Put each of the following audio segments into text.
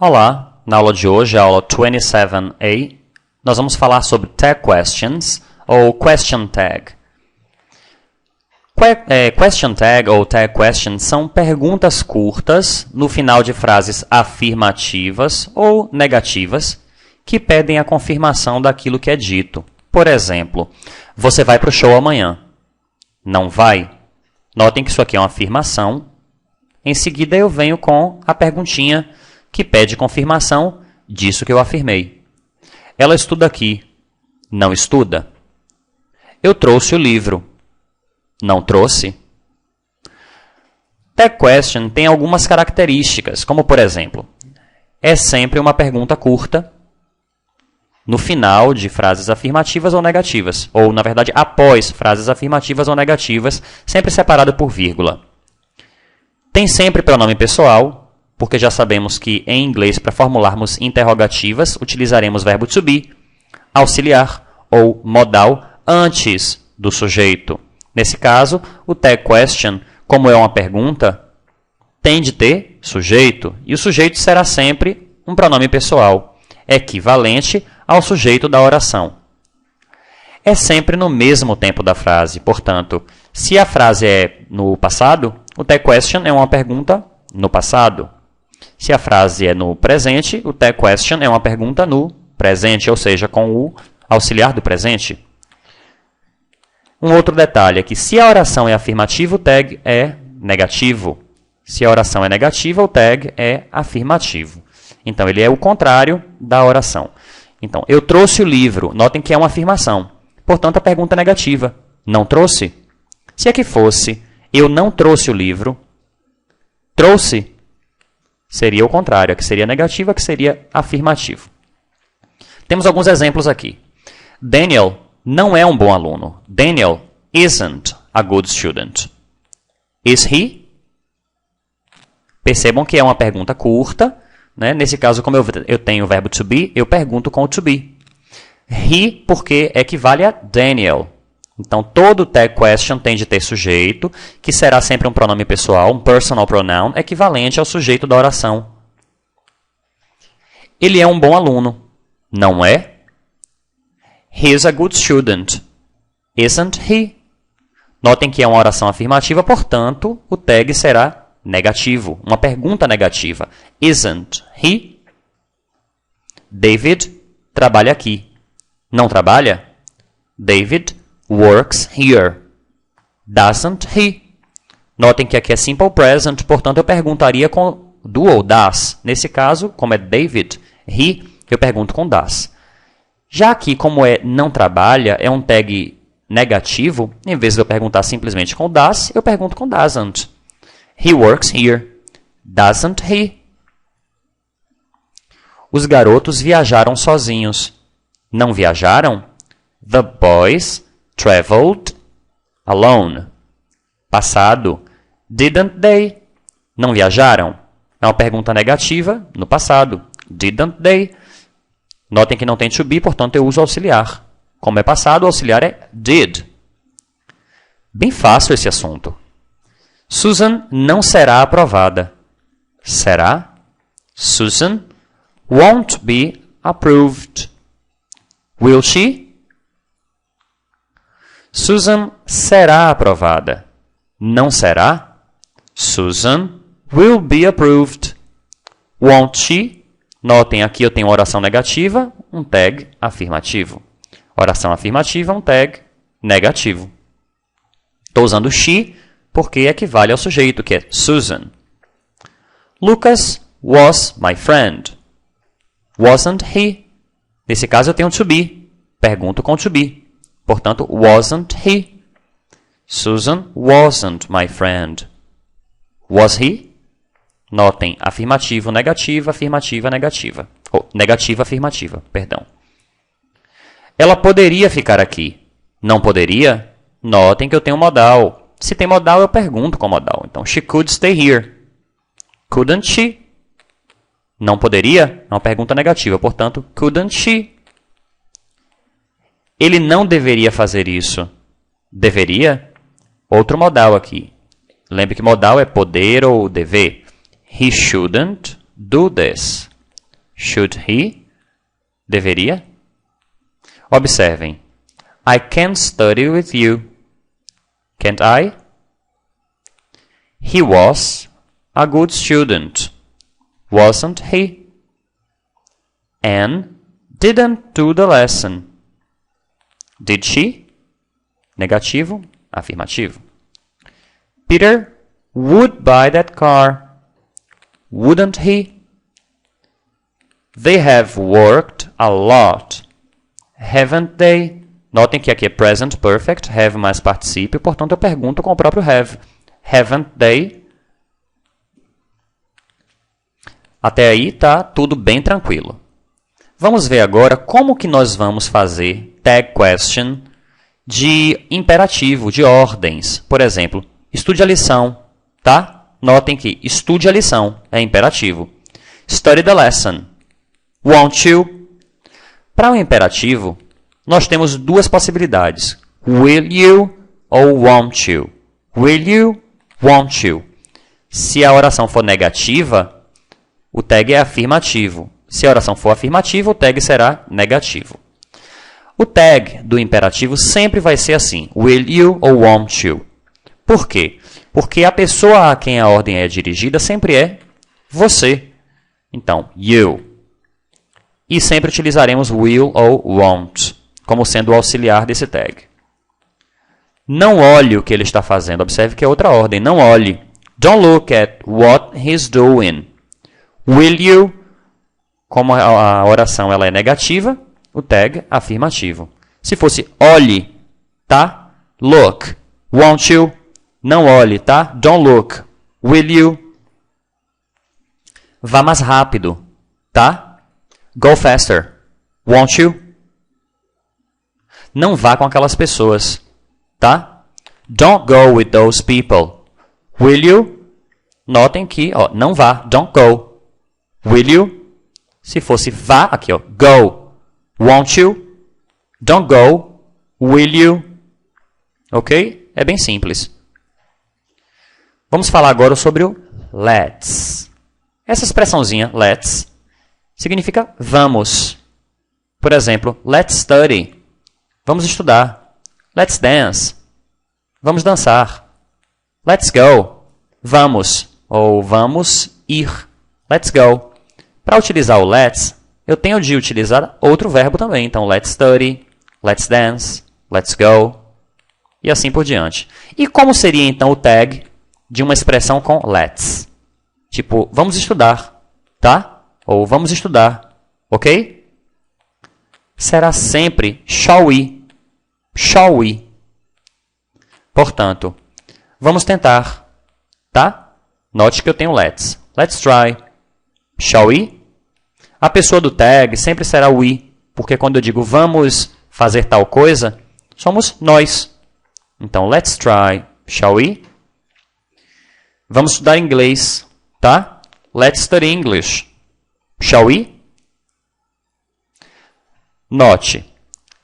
Olá, na aula de hoje, a aula 27A, nós vamos falar sobre tag questions ou question tag. Question tag ou tag questions são perguntas curtas no final de frases afirmativas ou negativas que pedem a confirmação daquilo que é dito. Por exemplo, você vai para o show amanhã? Não vai? Notem que isso aqui é uma afirmação. Em seguida eu venho com a perguntinha que pede confirmação disso que eu afirmei. Ela estuda aqui. Não estuda? Eu trouxe o livro. Não trouxe? Tag question tem algumas características, como por exemplo, é sempre uma pergunta curta no final de frases afirmativas ou negativas, ou na verdade após frases afirmativas ou negativas, sempre separado por vírgula. Tem sempre pronome pessoal, porque já sabemos que em inglês, para formularmos interrogativas, utilizaremos verbo to be, auxiliar ou modal antes do sujeito. Nesse caso, o tag question, como é uma pergunta, tem de ter sujeito, e o sujeito será sempre um pronome pessoal, equivalente ao sujeito da oração. É sempre no mesmo tempo da frase, portanto, se a frase é no passado, o tag question é uma pergunta no passado. Se a frase é no presente, o tag question é uma pergunta no presente, ou seja, com o auxiliar do presente. Um outro detalhe é que se a oração é afirmativa, o tag é negativo. Se a oração é negativa, o tag é afirmativo. Então, ele é o contrário da oração. Então, eu trouxe o livro. Notem que é uma afirmação. Portanto, a pergunta é negativa. Não trouxe? Se aqui fosse, eu não trouxe o livro, trouxe? Seria o contrário, que seria negativa, que seria afirmativo. Temos alguns exemplos aqui. Daniel não é um bom aluno. Daniel isn't a good student. Is he? Percebam que é uma pergunta curta. Né? Nesse caso, como eu tenho o verbo to be, eu pergunto com o to be. He, porque equivale a Daniel. Então, todo tag question tem de ter sujeito, que será sempre um pronome pessoal, um personal pronoun, equivalente ao sujeito da oração. Ele é um bom aluno. Não é? He is a good student. Isn't he? Notem que é uma oração afirmativa, portanto, o tag será negativo, uma pergunta negativa. Isn't he? David trabalha aqui. Não trabalha? David works here. Doesn't he? Notem que aqui é simple present, portanto eu perguntaria com do ou das. Nesse caso, como é David, he, eu pergunto com das. Já aqui, como é não trabalha, é um tag negativo, em vez de eu perguntar simplesmente com das, eu pergunto com doesn't. He works here. Doesn't he? Os garotos viajaram sozinhos. Não viajaram? The boys traveled alone. Passado. Didn't they? Não viajaram? É uma pergunta negativa no passado. Didn't they? Notem que não tem to be, portanto eu uso auxiliar. Como é passado, o auxiliar é did. Bem fácil esse assunto. Susan não será aprovada. Será? Susan won't be approved. Will she? Susan será aprovada. Não será? Susan will be approved. Won't she? Notem, aqui eu tenho uma oração negativa, um tag afirmativo. Oração afirmativa, um tag negativo. Estou usando she porque equivale ao sujeito, que é Susan. Lucas was my friend. Wasn't he? Nesse caso eu tenho to be. Pergunto com to be. Portanto, wasn't he? Susan wasn't my friend. Was he? Notem, afirmativo, negativa, afirmativa, negativa. Negativa, afirmativa, perdão. Ela poderia ficar aqui. Não poderia? Notem que eu tenho modal. Se tem modal, eu pergunto com modal. Então, she could stay here. Couldn't she? Não poderia? É uma pergunta negativa. Portanto, couldn't she? Ele não deveria fazer isso. Deveria? Outro modal aqui. Lembre que modal é poder ou dever. He shouldn't do this. Should he? Deveria? Observem. I can't study with you. Can't I? He was a good student. Wasn't he? Anne didn't do the lesson. Did she? Negativo, afirmativo. Peter would buy that car. Wouldn't he? They have worked a lot. Haven't they? Notem que aqui é present perfect, have mais particípio, portanto eu pergunto com o próprio have. Haven't they? Até aí tá tudo bem tranquilo. Vamos ver agora como que nós vamos fazer tag question de imperativo, de ordens. Por exemplo, estude a lição, tá? Notem que estude a lição é imperativo. Study the lesson. Won't you? Para o imperativo, nós temos duas possibilidades. Will you ou won't you? Will you, won't you? Se a oração for negativa, o tag é afirmativo. Se a oração for afirmativa, o tag será negativo. O tag do imperativo sempre vai ser assim, will you ou won't you. Por quê? Porque a pessoa a quem a ordem é dirigida sempre é você. Então, you. E sempre utilizaremos will ou won't como sendo o auxiliar desse tag. Não olhe o que ele está fazendo. Observe que é outra ordem. Não olhe. Don't look at what he's doing. Will you? Como a oração ela é negativa, o tag afirmativo. Se fosse olhe, tá? Look. Won't you? Não olhe, tá? Don't look. Will you? Vá mais rápido, tá? Go faster. Won't you? Não vá com aquelas pessoas, tá? Don't go with those people. Will you? Notem que, ó, não vá. Don't go. Will you? Se fosse vá, aqui, ó, go. Won't you? Don't go. Will you? Ok? É bem simples. Vamos falar agora sobre o let's. Essa expressãozinha, let's, significa vamos. Por exemplo, let's study. Vamos estudar. Let's dance. Vamos dançar. Let's go. Vamos. Ou vamos ir. Let's go. Para utilizar o let's, eu tenho de utilizar outro verbo também. Então, let's study, let's dance, let's go, e assim por diante. E como seria, então, o tag de uma expressão com let's? Tipo, vamos estudar, tá? Ou vamos estudar, ok? Será sempre shall we. Shall we. Portanto, vamos tentar, tá? Note que eu tenho let's. Let's try. Shall we? A pessoa do tag sempre será we, porque quando eu digo vamos fazer tal coisa, somos nós. Então, let's try. Shall we? Vamos estudar inglês, tá? Let's study English. Shall we? Note,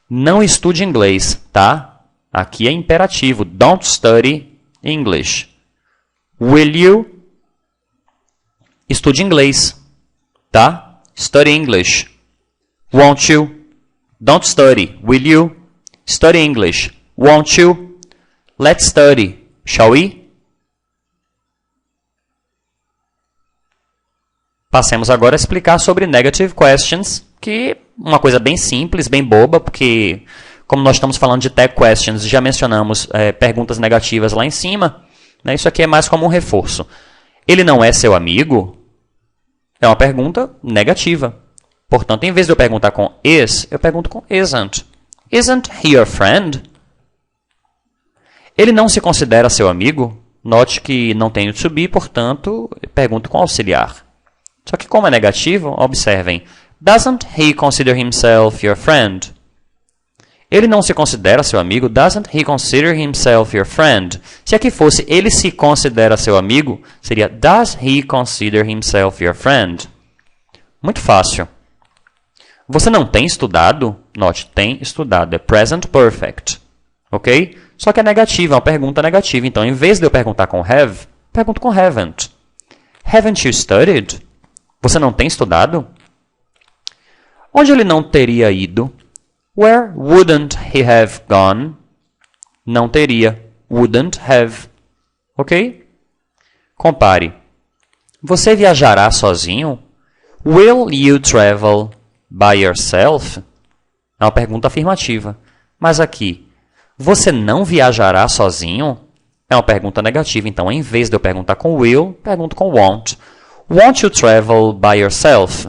não estude inglês, tá? Aqui é imperativo. Don't study English. Will you? Estude inglês, tá? Study English. Won't you? Don't study. Will you? Study English. Won't you? Let's study. Shall we? Passemos agora a explicar sobre negative questions, que é uma coisa bem simples, bem boba, porque como nós estamos falando de tag questions, já mencionamos perguntas negativas lá em cima, né? Isso aqui é mais como um reforço. Ele não é seu amigo? É uma pergunta negativa. Portanto, em vez de eu perguntar com is, eu pergunto com isn't. Isn't he your friend? Ele não se considera seu amigo? Note que não tenho to be, portanto, eu pergunto com auxiliar. Só que como é negativo, observem. Doesn't he consider himself your friend? Ele não se considera seu amigo? Doesn't he consider himself your friend? Se aqui fosse ele se considera seu amigo, seria Does he consider himself your friend? Muito fácil. Você não tem estudado? Note, tem estudado. É present perfect. Ok? Só que é negativo, é uma pergunta negativa. Então, em vez de eu perguntar com have, pergunto com haven't. Haven't you studied? Você não tem estudado? Onde ele não teria ido? Where wouldn't he have gone? Não teria. Wouldn't have. Ok? Compare. Você viajará sozinho? Will you travel by yourself? É uma pergunta afirmativa. Mas aqui, você não viajará sozinho? É uma pergunta negativa. Então, em vez de eu perguntar com will, pergunto com won't. Won't you travel by yourself?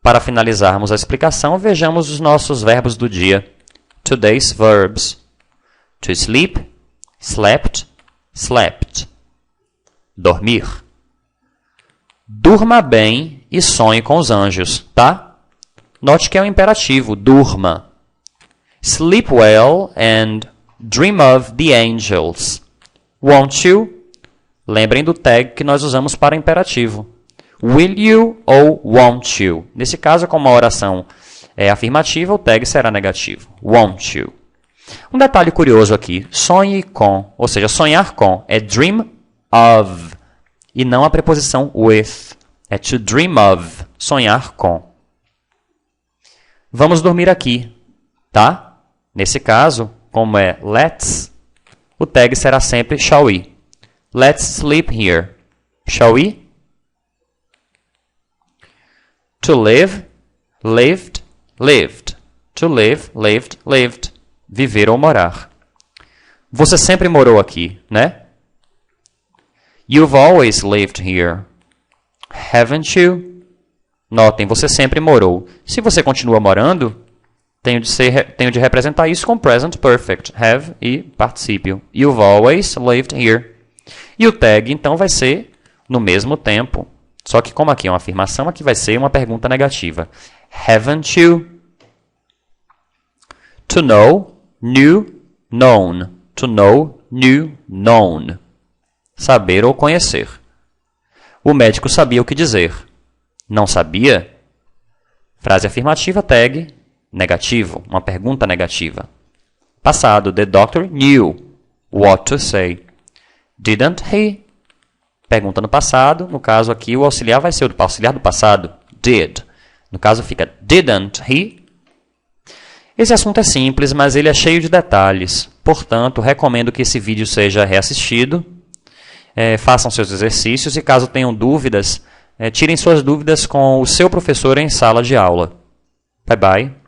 Para finalizarmos a explicação, vejamos os nossos verbos do dia. Today's verbs. To sleep, slept, slept. Dormir. Durma bem e sonhe com os anjos, tá? Note que é um imperativo, durma. Sleep well and dream of the angels. Won't you? Lembrem do tag que nós usamos para imperativo. Will you ou won't you? Nesse caso, como a oração é afirmativa, o tag será negativo. Won't you? Um detalhe curioso aqui. Sonhe com, ou seja, sonhar com, é dream of. E não a preposição with. É to dream of. Sonhar com. Vamos dormir aqui, tá? Nesse caso, como é let's, o tag será sempre shall we. Let's sleep here. Shall we? To live, lived, lived. To live, lived, lived. Viver ou morar. Você sempre morou aqui, né? You've always lived here. Haven't you? Notem, você sempre morou. Se você continua morando, tenho de representar isso com present perfect. Have e particípio. You've always lived here. E o tag, então, vai ser no mesmo tempo. Só que como aqui é uma afirmação, aqui vai ser uma pergunta negativa. Haven't you? To know, knew, known. To know, knew, known. Saber ou conhecer. O médico sabia o que dizer. Não sabia? Frase afirmativa, tag, negativo. Uma pergunta negativa. Passado, the doctor knew what to say. Didn't he? Pergunta no passado. No caso aqui, o auxiliar vai ser o auxiliar do passado. Did. No caso fica didn't he? Esse assunto é simples, mas ele é cheio de detalhes. Portanto, recomendo que esse vídeo seja reassistido. Façam seus exercícios e, caso tenham dúvidas, tirem suas dúvidas com o seu professor em sala de aula. Bye, bye.